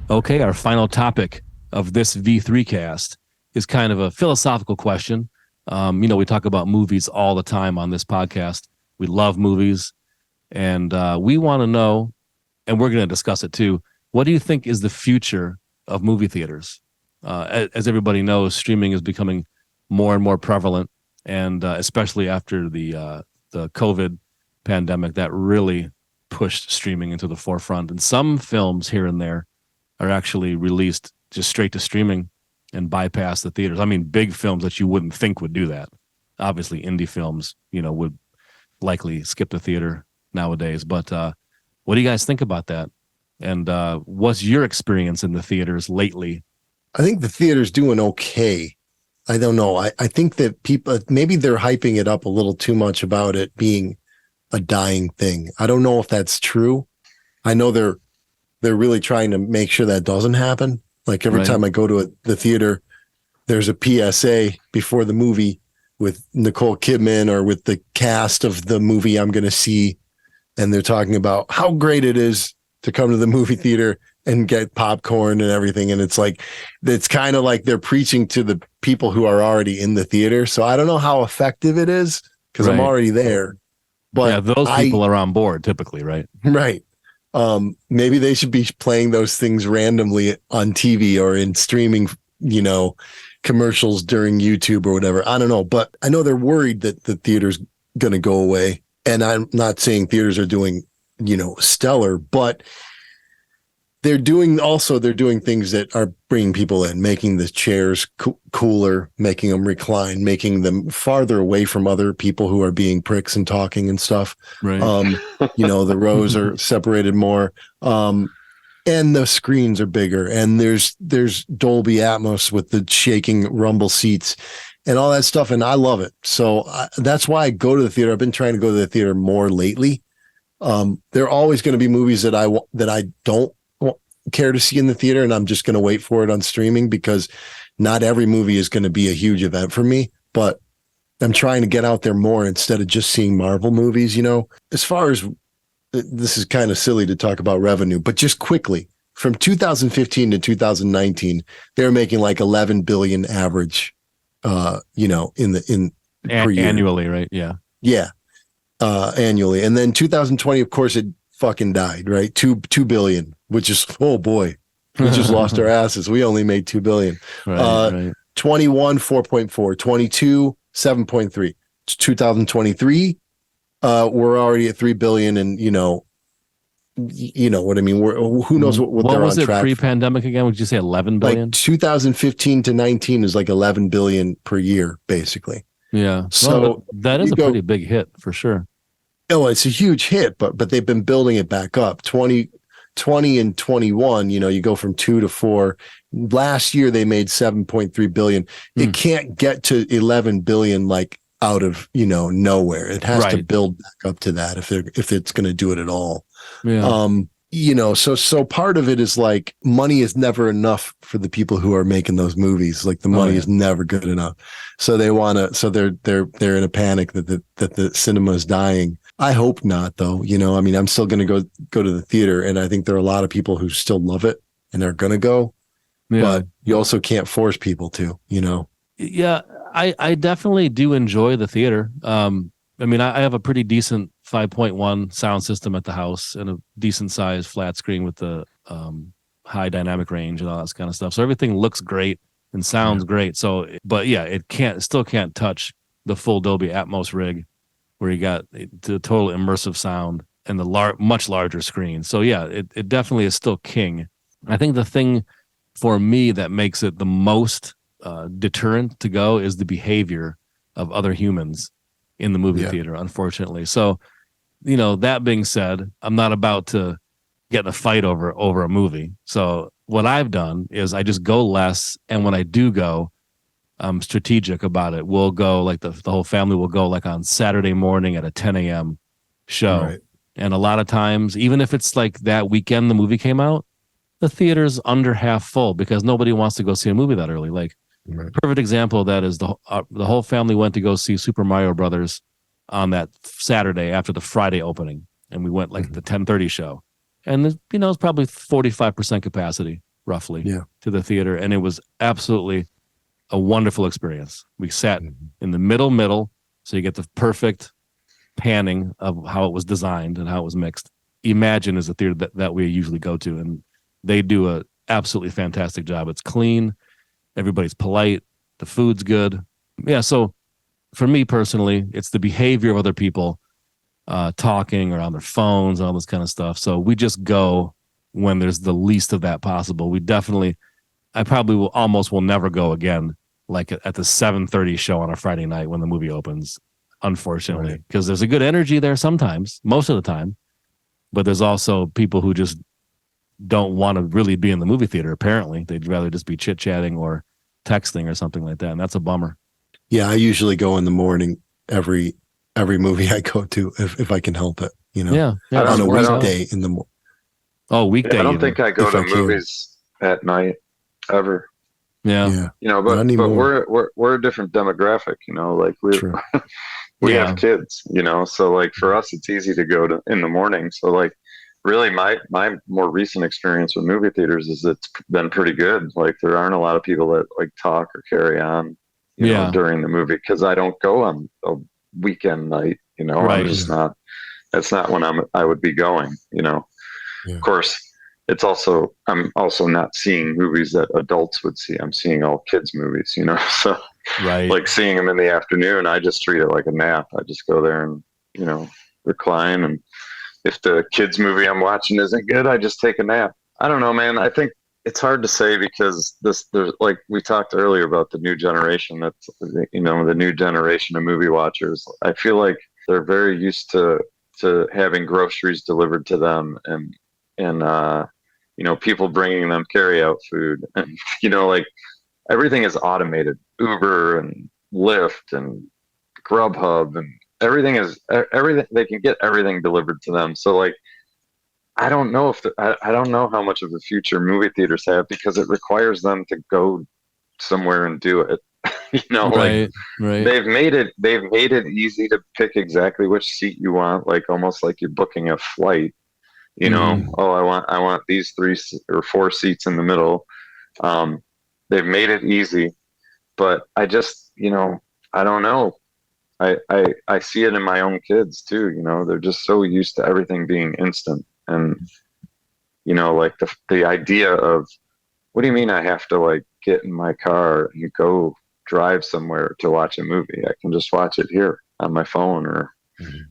Okay, our final topic of this V3 cast is kind of a philosophical question. We talk about movies all the time on this podcast. We love movies, and we want to know, and we're going to discuss it too, what do you think is the future of movie theaters? As everybody knows, streaming is becoming more and more prevalent, and especially after the COVID pandemic, that really pushed streaming into the forefront. And some films here and there are actually released just straight to streaming and bypass the theaters. I mean, big films that you wouldn't think would do that. Obviously, indie films, would likely skip the theater nowadays. But what do you guys think about that? And what's your experience in the theaters lately? I think the theater's doing okay. I don't know. I think that people, maybe they're hyping it up a little too much about it being a dying thing. I don't know if that's true. I know they're really trying to make sure that doesn't happen. Like every time I go to the theater, there's a PSA before the movie with Nicole Kidman or with the cast of the movie I'm going to see. And they're talking about how great it is to come to the movie theater and get popcorn and everything. And it's kind of like they're preaching to the people who are already in the theater. So I don't know how effective it is, because I'm already there. But those people are on board typically, right? Right. Maybe they should be playing those things randomly on TV or in streaming, commercials during YouTube or whatever. I don't know, but I know they're worried that the theater's going to go away. And I'm not saying theaters are doing, stellar, but they're doing things that are bringing people in, making the chairs cooler, making them recline, making them farther away from other people who are being pricks and talking and stuff. Right. The rows are separated more. And the screens are bigger, and there's Dolby Atmos with the shaking rumble seats and all that stuff. And I love it. So that's why I go to the theater. I've been trying to go to the theater more lately. There are always going to be movies that I don't care to see in the theater, and I'm just going to wait for it on streaming, because not every movie is going to be a huge event for me. But I'm trying to get out there more instead of just seeing Marvel movies. As far as, this is kind of silly to talk about revenue, but just quickly, from 2015 to 2019, they were making like 11 billion average, per year. Annually, right? Yeah. Yeah. Annually. And then 2020, of course, it fucking died, right? 2 billion, which is, oh boy, we just lost our asses. We only made 2 billion. Right. 21, 4.4, 22, 7.3. 2023, we're already at 3 billion, and you know what I mean. Who knows what they're was on it track pre-pandemic again? Would you say 11 billion? Like 2015 to 19 is like 11 billion per year, basically. Yeah. So well, that is a pretty big hit for sure. Oh, it's a huge hit, but they've been building it back up. 20 and 21, you go from 2 to 4. Last year they made 7.3 billion. It can't get to 11 billion like out of nowhere. It has to build back up to that if it's going to do it at all. Yeah. So part of it is like, money is never enough for the people who are making those movies. Like the money is never good enough. So they want to, so they're in a panic that the cinema is dying. I hope not, though. I'm still going to go to the theater, and I think there are a lot of people who still love it and are going to go. Yeah. But you also can't force people to. Yeah, I definitely do enjoy the theater. I have a pretty decent 5.1 sound system at the house and a decent sized flat screen with the high dynamic range and all that kind of stuff. So everything looks great and sounds great. So, but yeah, it still can't touch the full Dolby Atmos rig, where you got the total immersive sound and the much larger screen. So yeah, it definitely is still king. I think the thing for me that makes it the most deterrent to go is the behavior of other humans in the movie theater, unfortunately. So, that being said, I'm not about to get in a fight over a movie. So what I've done is I just go less, and when I do go, I'm strategic about it. We'll go, like the whole family will go like on Saturday morning at a 10 a.m. show. Right. And a lot of times, even if it's like that weekend the movie came out, the theater's under half full because nobody wants to go see a movie that early. Like, perfect example of that is the whole family went to go see Super Mario Brothers on that Saturday after the Friday opening. And we went like the 10:30 show. And, it's probably 45% capacity roughly to the theater. And it was absolutely a wonderful experience. We sat in the middle, so you get the perfect panning of how it was designed and how it was mixed. Imagine is a theater that we usually go to, and they do a absolutely fantastic job. It's clean, everybody's polite, the food's good. Yeah, so for me personally, it's the behavior of other people talking or on their phones and all this kind of stuff. So we just go when there's the least of that possible. I probably will never go again, like at the 7:30 show on a Friday night when the movie opens, unfortunately, because there's a good energy there sometimes, most of the time, but there's also people who just don't want to really be in the movie theater. Apparently, they'd rather just be chit-chatting or texting or something like that, and that's a bummer. Yeah, I usually go in the morning every movie I go to if I can help it. Yeah, on a weekday in the morning. Oh, weekday. I don't think I go to movies at night ever. Yeah. But we're a different demographic, like we have kids, so like for us it's easy to go to in the morning. So like really my more recent experience with movie theaters is it's been pretty good. Like there aren't a lot of people that like talk or carry on during the movie, because I don't go on a weekend night, I'm just not, that's not when I would be going, Of course, I'm also not seeing movies that adults would see. I'm seeing all kids movies, so like seeing them in the afternoon, I just treat it like a nap. I just go there and, recline. And if the kids movie I'm watching isn't good, I just take a nap. I don't know, man. I think it's hard to say because there's like we talked earlier about the new generation. That's the new generation of movie watchers. I feel like they're very used to having groceries delivered to them and people bringing them carry out food and like everything is automated. Uber and Lyft and Grubhub and everything they can get everything delivered to them. So like I don't know I don't know how much of a future movie theaters have because it requires them to go somewhere and do it. Right. They've made it easy to pick exactly which seat you want, like almost like you're booking a flight. Oh, I want these 3 or 4 seats in the middle. They've made it easy, but I just I don't know. I see it in my own kids too. They're just so used to everything being instant, and like the idea of what do you mean I have to like get in my car and go drive somewhere to watch a movie? I can just watch it here on my phone or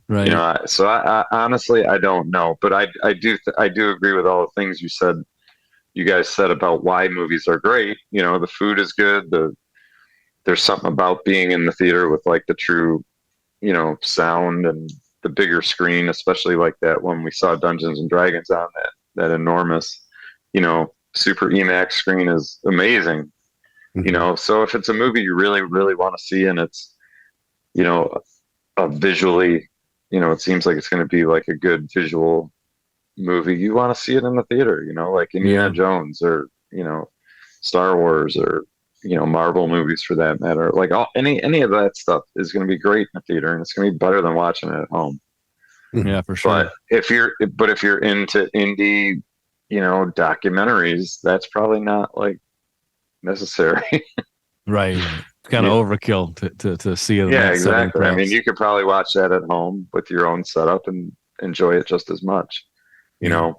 right. So I honestly I don't know, but I do agree with all the things you guys said about why movies are great. The food is good. There's something about being in the theater with like the true sound and the bigger screen, especially like that when we saw Dungeons and Dragons on that enormous super EMAX screen is amazing. So if it's a movie you really really want to see and it's a visually it seems like it's going to be like a good visual movie, you want to see it in the theater, like Indiana Jones or Star Wars or Marvel movies for that matter. Like any of that stuff is going to be great in the theater and it's going to be better than watching it at home. Yeah, for sure. But if you're into indie documentaries, that's probably not like necessary. Right. It's kind of overkill to see it. Yeah, exactly. I mean, you could probably watch that at home with your own setup and enjoy it just as much.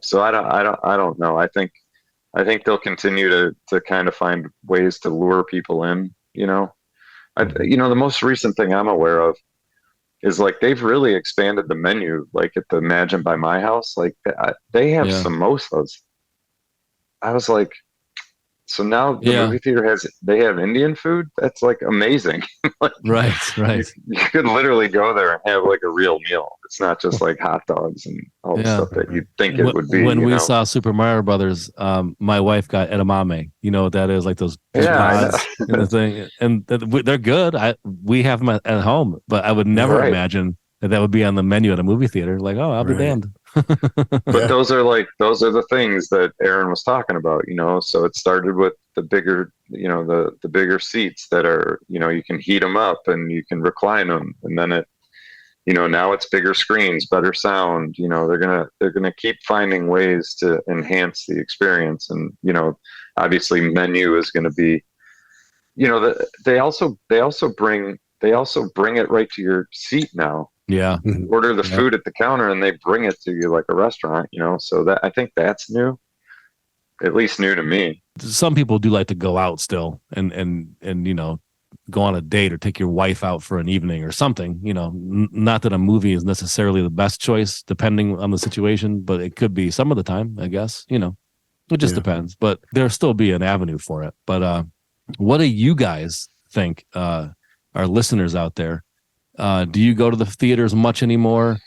So I don't know. I think they'll continue to kind of find ways to lure people in. The most recent thing I'm aware of is like they've really expanded the menu. Like at the Imagine by My House, like they have samosas. I was like, so now the movie theater have Indian food. That's like amazing. Like, right. You could literally go there and have like a real meal. It's not just like hot dogs and all the stuff that you'd think it would be. When we saw Super Mario Brothers, my wife got edamame. You know what that is? Like those pods and the thing, and they're good. We have them at home, but I would never imagine that would be on the menu at a movie theater. Like, oh, I'll be damned. But those are the things that Aaron was talking about, so it started with the bigger, the bigger seats that are, you can heat them up and you can recline them. And then it, now it's bigger screens, better sound, they're going to keep finding ways to enhance the experience. And, obviously menu is going to be, they also bring it right to your seat now. Yeah. Order the food at the counter and they bring it to you like a restaurant, so that I think that's new, at least new to me. Some people do like to go out still and go on a date or take your wife out for an evening or something, not that a movie is necessarily the best choice depending on the situation, but it could be some of the time, I guess, it just depends, but there'll still be an avenue for it. But what do you guys think, our listeners out there? Do you go to the theaters much anymore?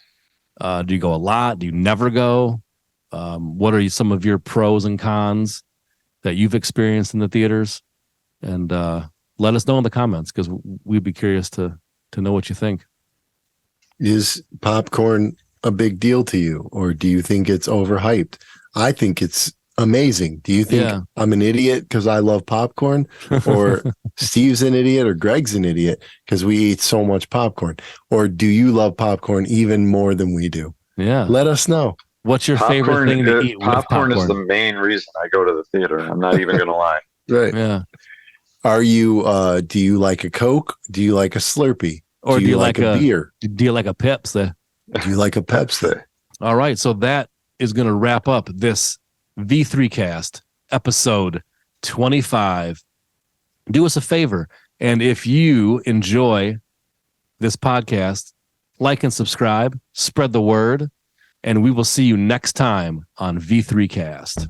Do you go a lot? Do you never go? What are some of your pros and cons that you've experienced in the theaters? And let us know in the comments because we'd be curious to know what you think. Is popcorn a big deal to you, or do you think it's overhyped? I think it's amazing. Do you think I'm an idiot because I love popcorn, or Steve's an idiot, or Greg's an idiot because we eat so much popcorn? Or do you love popcorn even more than we do? Yeah. Let us know. What's your favorite thing to eat with popcorn? Popcorn is the main reason I go to the theater. I'm not even going to lie. Right. Yeah. Are you, do you like a Coke? Do you like a Slurpee? Or do you like a beer? Do you like a Pepsi? Do you like a Pepsi? All right. So that is going to wrap up this V3 Cast episode 25. Do us a favor, and if you enjoy this podcast, like and subscribe, spread the word, and we will see you next time on V3 Cast.